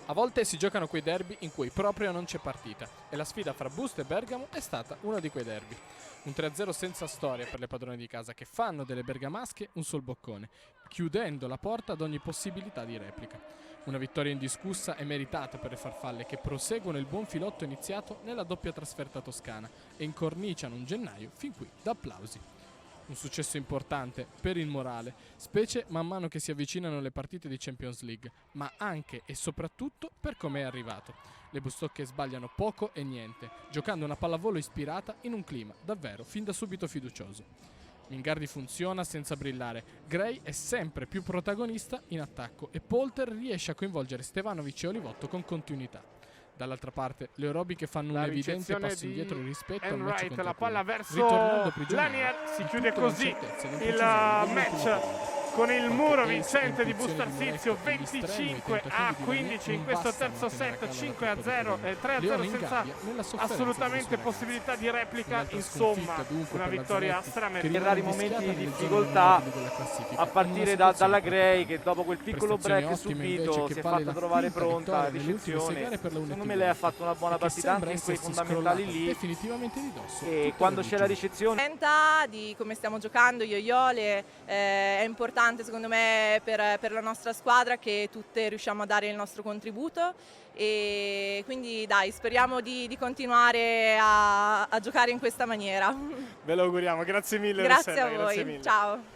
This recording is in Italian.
A volte si giocano quei derby in cui proprio non c'è partita e la sfida fra Busto e Bergamo è stata uno di quei derby. Un 3-0 senza storia per le padrone di casa che fanno delle bergamasche un sol boccone, chiudendo la porta ad ogni possibilità di replica. Una vittoria indiscussa e meritata per le farfalle che proseguono il buon filotto iniziato nella doppia trasferta toscana e incorniciano un gennaio fin qui da applausi. Un successo importante per il morale, specie man mano che si avvicinano le partite di Champions League, ma anche e soprattutto per come è arrivato. Le Bustocche sbagliano poco e niente, giocando una pallavolo ispirata in un clima davvero fin da subito fiducioso. Mingardi funziona senza brillare, Gray è sempre più protagonista in attacco e Polter riesce a coinvolgere Stevanovic e Olivotto con continuità. Dall'altra parte le orobiche fanno un evidente passo indietro rispetto al match contro la palla verso ritornando prigionieri Lanier, si di chiude tutte le così incertezze e le il imprecisioni del match ultimo periodo. con il Qualche muro ace, vincente di intuizioni Bustarsizio, Moretto e gli strenui 25 tentativi a di 15 in non questo bastano terzo a tenere a set, galla 5 a la 0 Coppa e 3 a 0 Leone senza ingabbia nella sofferenza assolutamente dei suoi possibilità di replica, Un'altra insomma sconfitta, dunque, una per la vittoria Zanetti, che stramerita. rimane rari momenti invischiata di nelle zone difficoltà vulnerabili della classifica, a in partire una situazione dalla Gray, complicata. che dopo quel piccolo Prestazioni break ottime subito invece si che è vale fatta la trovare quinta pronta vittoria a nelle ultime 6 ricezione. gare per la Secondo Unity me lei ha Golf, fatto una buona e che partita sembra anche in quei essersi fondamentali scrollata lì, definitivamente di dosso e tutte quando le c'è la vigili. ricezione Di come stiamo giocando io-iole, è importante secondo me per la nostra squadra che tutte riusciamo a dare il nostro contributo, e quindi dai, speriamo di continuare a giocare in questa maniera. Ve lo auguriamo, grazie mille Grazie Rossella, a grazie voi, mille. ciao.